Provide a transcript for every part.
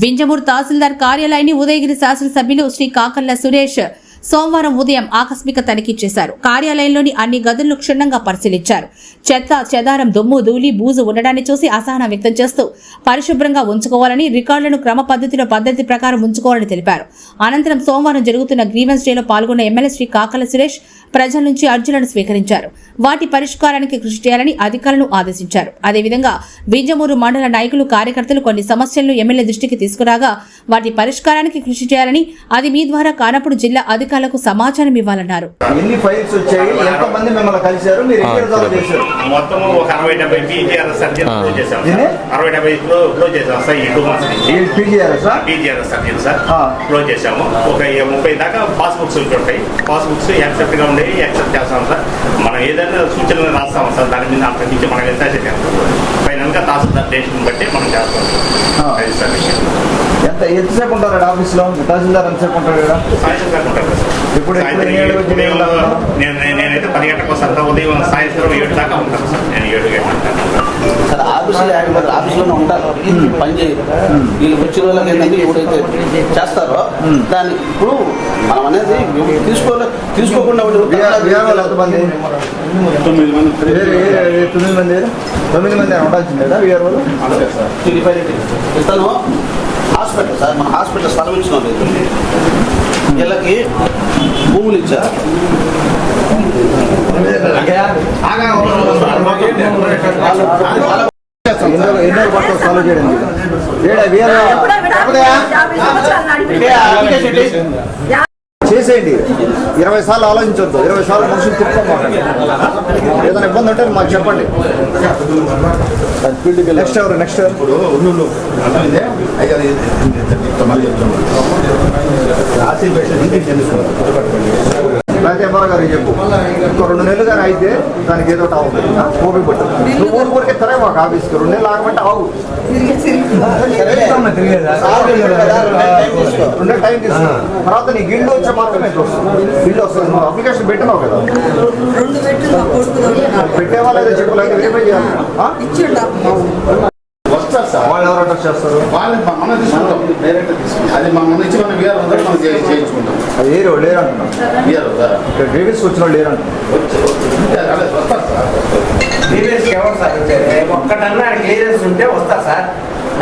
వింజమూరు తహసీల్దార్ కార్యాలయాన్ని ఉదయగిరి శాసనసభ్యులు శ్రీ కాకర్ల సురేష్ సోమవారం ఉదయం ఆకస్మిక తనిఖీ చేశారు. కార్యాలయంలోని అన్ని గదులను క్షుణ్ణంగా పరిశీలించారు. చెత్త చెదారం, దుమ్ము, ధూళి, బూజు ఉండడాన్ని చూసి అసహనం వ్యక్తం చేస్తూ పరిశుభ్రంగా ఉంచుకోవాలని, రికార్డులను క్రమ పద్ధతి ప్రకారం ఉంచుకోవాలని తెలిపారు. అనంతరం సోమవారం జరుగుతున్న గ్రీవెన్స్ డేలో పాల్గొన్న ఎమ్మెల్యే శ్రీ కాకర్ల సురేష్ ప్రజల నుంచి అర్జీలను స్వీకరించారు. వాటి పరిష్కారానికి కృషి చేయాలని అధికారులను ఆదేశించారు. అదేవిధంగా వింజమూరు మండల నాయకులు, కార్యకర్తలు కొన్ని సమస్యలను ఎమ్మెల్యే దృష్టికి తీసుకురాగా వాటి పరిష్కారానికి కృషి చేయాలని, అది మీ ద్వారా కానప్పుడు జిల్లా అధికారులకు సమాచారం ఇవ్వాలన్నారు. ఎన్ని ఫైల్స్ వచ్చాయి, ఎంత మంది మిమ్మల్ని కలిశారు, మీరు ఎక్కడ రిజాల్వ్ చేశారు? మొత్తం ఒక 60-70 పీజీఆర్ఎస్ సర్జరీలు చేశాం. 60-70 క్లోజ్ చేసాం సార్. ఈ 2 months PGRS surgery sir close చేసాము. ఒక 30 దాకా పాస్బుక్స్ ఉంటాయి. పాస్బుక్స్ యాక్సెప్ట్ గా ఉండేవి యాక్సెప్ట్ చేస్తాం సార్. మనం ఏదైనా సూచనలు రాస్తాం సార్. దాని మీద అంతకు మించి మనం ఎంత ఫైనల్ గా తహసీల్దార్ డేషన్ బట్టి మనం చేస్తాం సార్. ఎంతసేపు ఉంటారు ఆఫీస్ లో? తహసీల్దార్ ఎంతసేపు ఉంటారు కదా? సాయంత్రం దాకా ఉంటారు సార్. ఇప్పుడు నేనైతే 10 గంటలకు వస్తాను. ఉదయం సాయంత్రం 7 దాకా ఉంటాను సార్. నేను 7 గంటలకు సార్. ఆఫీసులోనే ఉంటారు, పని చేయరు. వీళ్ళు వచ్చిన వాళ్ళకి ఏంటంటే ఎవరైతే చేస్తారో దాన్ని ఇప్పుడు మనం అనేది తీసుకోకుండా 9 మంది ఉండాల్సింది కదా వీఆర్ఓలు. ఇతను హాస్పిటల్ సార్, మన హాస్పిటల్ స్థలం ఇచ్చిన లేదు, వీళ్ళకి భూములు ఇచ్చా. ఎన్నో పట్టు సాల్వ్ చేయడం చేసేయండి. 20 సార్లు ఆలోచించొద్దు. 20 సార్లు మనుషులు తిప్పుకోమాకండి. ఏదైనా ఇబ్బంది ఉంటే మాకు చెప్పండి. నెక్స్ట్ ఎవరు? నెక్స్ట్ అయితే ఎంఆర్ గారికి చెప్పు. ఇంకో 2 నెలలు కానీ అయితే దానికి ఏదో అవుతుంది. ఓపి పట్టు. నువ్వు ఊరికే తరే మాకు ఆఫీస్కి 2 నెలలు ఆగమంటే ఆవు. 2 నెలలు టైం తీసుకో. తర్వాత నీ గిల్డ్ వచ్చే మార్గం అయితే వస్తుంది. గిల్డ్ వస్తుంది. నువ్వు అప్లికేషన్ పెట్టినావు కదా, పెట్టేవాళ్ళు ఏదో చెప్పలేదు, వెరిఫై చేయాలి. వాళ్ళు ఎవరు అటాక్ చేస్తారు? మనం తీసుకుంటాం డైరెక్ట్ తీసుకుంటాం. అది మనం ఇచ్చి మనం వీఆర్ అందరూ మనం చేయించుకుంటాం. అది ఏ రోడ్ లేరు అంటున్నాం. గ్రీవెన్స్ వచ్చిన వాళ్ళు లేరు అంటున్నాం. వస్తారు సార్. గ్రీవెన్స్ ఎవరు సార్ వచ్చారు? ఒక్కటన్నా గ్రీవెన్స్ ఉంటే వస్తారు సార్.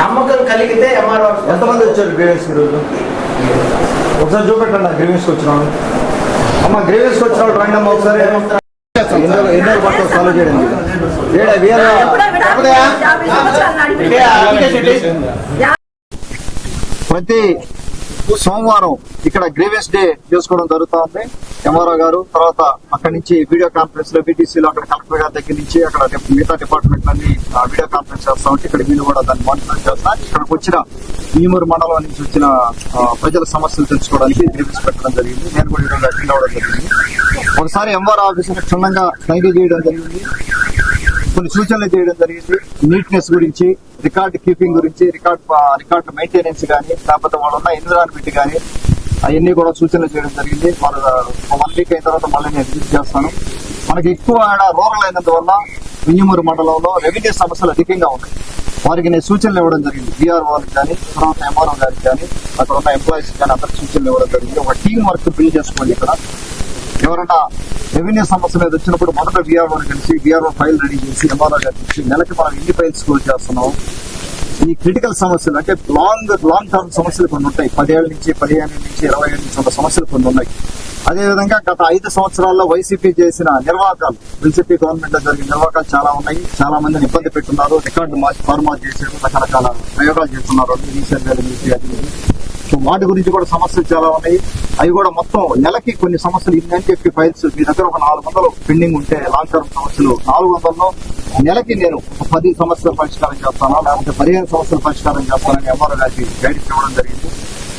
నమ్మకం కలిగితే ఎంఆర్ఓ. ఎంతమంది వచ్చారు గ్రీవెన్స్ ఈరోజు? ఒకసారి చూపెట్టండి. గ్రీవెన్స్కి వచ్చిన వాళ్ళు. అమ్మ గ్రీవెన్స్కి వచ్చిన వాళ్ళు రండి అమ్మ ఒకసారి. ఎన్నో పట్టు సాల్వ్ చేయడం ప్రతి సోమవారం ఇక్కడ గ్రీవెన్స్ డే చేసుకోవడం జరుగుతూ ఉంది. ఎంఆర్ఓ గారు తర్వాత అక్కడి నుంచి వీడియో కాన్ఫరెన్స్ లో బీటీసీలో అక్కడ కలెక్టర్ గారి దగ్గర నుంచి అక్కడ మిగతా డిపార్ట్మెంట్ అన్ని వీడియో కాన్ఫరెన్స్ చేస్తా ఉంటే ఇక్కడ వీళ్ళు కూడా దాన్ని మానిటర్ చేస్తారు. ఇక్కడికి వచ్చిన వింజమూరు మండలం నుంచి వచ్చిన ప్రజల సమస్యలు తెలుసుకోవడానికి గ్రీవెన్స్ పెట్టడం జరిగింది. నేను కూడా ఈరోజు అటెండ్ అవ్వడం జరిగింది. ఒకసారి ఎంఆర్ఓ ఆఫీసులో క్షుణ్ణంగా తనిఖీ చేయడం జరిగింది. కొన్ని సూచనలు చేయడం జరిగింది. నీట్నెస్ గురించి, రికార్డు కీపింగ్ గురించి, రికార్డు మెయింటెనెన్స్ కానీ, లేకపోతే వాళ్ళు ఉన్న ఎన్విరాన్మెంట్ కానీ అవన్నీ కూడా సూచనలు చేయడం జరిగింది. 1 వీక్ అయిన తర్వాత మళ్ళీ నేను విజిట్ చేస్తాను. మనకి ఎక్కువ రూరల్ అయినందువల్ల వింజమూరు మండలంలో రెవెన్యూ సమస్యలు అధికంగా ఉన్నాయి. వారికి నేను సూచనలు ఇవ్వడం జరిగింది. బీఆర్ఓకి కానీ, తర్వాత ఎంఆర్ఓ గారికి కానీ, అక్కడ ఉన్న ఎంప్లాయీస్ కానీ అందరికి సూచనలు ఇవ్వడం జరిగింది. ఒక టీం వర్క్ బిల్డ్ చేసుకోండి. ఇక్కడ ఎవరైనా రెవెన్యూ సమస్య మీద వచ్చినప్పుడు మొదట బీఆర్ఓని కలిసి బీఆర్ఓ ఫైల్ రెడీ చేసి ఎంఆర్ఓ గారికి నెలకి మనం ఎన్ని ఫైల్స్ క్లోజ్ చేస్తున్నాం. ఈ క్రిటికల్ సమస్యలు అంటే లాంగ్ టర్మ్ సమస్యలు కొన్ని ఉంటాయి. 10 ఏళ్ల నుంచి, 15 నుంచి, 20 ఏళ్ళ నుంచి ఉన్న సమస్యలు కొన్ని ఉన్నాయి. అదేవిధంగా గత 5 సంవత్సరాల్లో వైసీపీ చేసిన నిర్వాహకాలు, వైసీపీ గవర్నమెంట్ లో జరిగిన నిర్వాహకాలు చాలా ఉన్నాయి. చాలా మందిని ఇబ్బంది పెట్టున్నారు. రికార్డు ఫార్మాట్ చేసేది, రకరకాల ప్రయోగాలు చేస్తున్నారు. రీసెర్వేలు చేసి అది. సో వాటి గురించి కూడా సమస్యలు చాలా ఉన్నాయి. అవి కూడా మొత్తం నెలకి కొన్ని సమస్యలు ఇన్ఎన్టీఎఫ్టీ ఫైల్స్ మీ దగ్గర ఒక 400 పెండింగ్ ఉంటే లాంగ్ టర్మ్ సమస్యలు 400లో నెలకి నేను 10 సమస్యలు పరిష్కారం చేస్తాను, లేకపోతే 15 సమస్యలు పరిష్కారం చేస్తానని ఎంఆర్ఓ గారికి గైడెన్స్ ఇవ్వడం జరిగింది.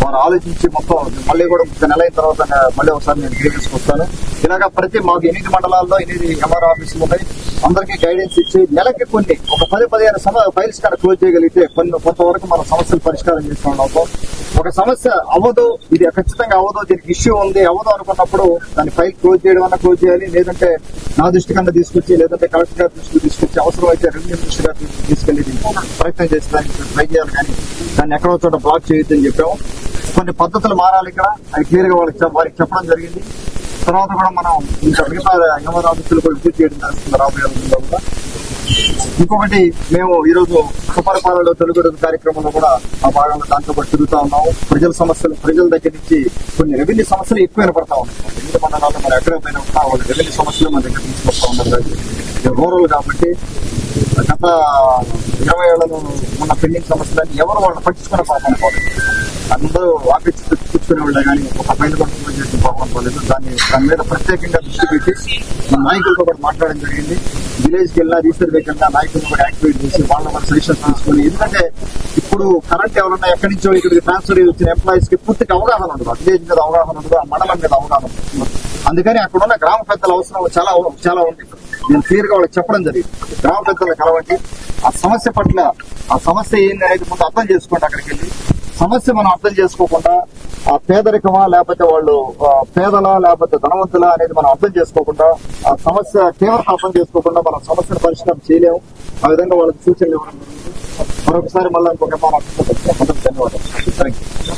వారు ఆలోచించి మొత్తం మళ్ళీ కూడా ఒక నెల అయిన తర్వాత మళ్ళీ ఒకసారి నేను గ్రీవెన్స్ వస్తాను. ఇలాగా ప్రతి మాకు 8 మండలాల్లో 8 ఎంఆర్ఓ ఆఫీసులు ఉన్నాయి. అందరికీ గైడెన్స్ ఇచ్చి నెలకి కొన్ని ఒక 10-15 ఫైల్స్ కానీ క్లోజ్ చేయగలిగితే కొంతవరకు మన సమస్యలు పరిష్కారం చేస్తున్నాం. ఒక సమస్య అవ్వదు, ఇది ఖచ్చితంగా అవ్వదు, దీనికి ఇష్యూ ఉంది అవ్వదు అనుకున్నప్పుడు దాని ఫైల్ క్లోజ్ చేయడం అన్నా క్లోజ్ చేయాలి, లేదంటే నా దృష్టి కన్నా తీసుకొచ్చి, లేదంటే కలెక్టర్ గారి దృష్టికి తీసుకొచ్చి, అవసరం అయితే రెవెన్యూ మినిస్టర్ గారి తీసుకెళ్లి ప్రయత్నం చేసి దానికి ట్రై చేయాలి. కానీ దాన్ని ఎక్కడో చోట బ్లాక్ చేయొద్దని చెప్పాము. కొన్ని పద్ధతులు మారాలి ఇక్కడ, అది క్లియర్ గా వారికి చెప్పడం జరిగింది. తర్వాత కూడా మనం ఇంకా మిగతా ఎంఆర్ఓ ఆఫీసులు కూడా విజిట్ చేయడం జరుగుతుంది రాబోయే రోజుల్లో కూడా. ఇంకొకటి, మేము ఈరోజు సుపరిపాలనలో తెలుగు రోజు కార్యక్రమంలో కూడా ఆ భాగంలో దాంతో కూడా తిరుగుతా ఉన్నాము. ప్రజల దగ్గర నుంచి కొన్ని రెవెన్యూ సమస్యలు ఎక్కువ వినపడతా ఉన్నాయి. 8 మండలాల్లో మనం ఎక్కడ పోయినా కూడా వాళ్ళ రెవెన్యూ సమస్యలు మన దగ్గర తీసుకొస్తా ఉన్నారు. రూరల్ కాబట్టి గత 20 ఏళ్లలో ఉన్న పెండింగ్ సమస్యలని ఎవరు వాళ్ళని పట్టించుకునే పాపం పోలేదు. అందరూ ఆఫీస్ కూర్చునే వాళ్ళే కానీ ఒక ఫైల్ కూడా చేసిన పాపం పోలేదు. దాని మీద ప్రత్యేకంగా దృష్టి పెట్టి మన నాయకులతో కూడా మాట్లాడడం జరిగింది. విలేజ్కి వెళ్ళినా రీసర్వేకి వెళ్ళినా నాయకులను కూడా యాక్టివేట్ చేసి వాళ్ళ కూడా సజెషన్స్ తీసుకుని, ఎందుకంటే ఇప్పుడు కరెంట్ ఎవరన్నా ఎక్కడి నుంచో ఇక్కడికి ట్రాన్స్ఫర్ వచ్చిన ఎంప్లాయీస్ కి పూర్తిగా అవగాహన ఉండదు, విలేజ్ మీద అవగాహన ఉండదు, ఆ మండలం మీద అవగాహన ఉంటుంది. అందుకని అక్కడ ఉన్న గ్రామ పెద్దల అవసరం చాలా ఉంది. నేను క్లియర్ గా వాళ్ళకి చెప్పడం జరిగింది. గ్రామ పెద్దలు కలవండి, ఆ సమస్య పట్ల ఆ సమస్య ఏంది అనేది ముందు అర్థం చేసుకోండి. అక్కడికి వెళ్ళి సమస్య మనం అర్థం చేసుకోకుండా ఆ పేదరికమా లేకపోతే వాళ్ళు పేదలా లేకపోతే ధనవంతులా అనేది మనం అర్థం చేసుకోకుండా, ఆ సమస్య తీవ్రత అర్థం చేసుకోకుండా మనం సమస్యను పరిష్కారం చేయలేము. ఆ విధంగా వాళ్ళకి సూచనలు ఇవ్వడం. మరొకసారి మళ్ళీ ఇంకొక ధన్యవాదాలు. Thank you.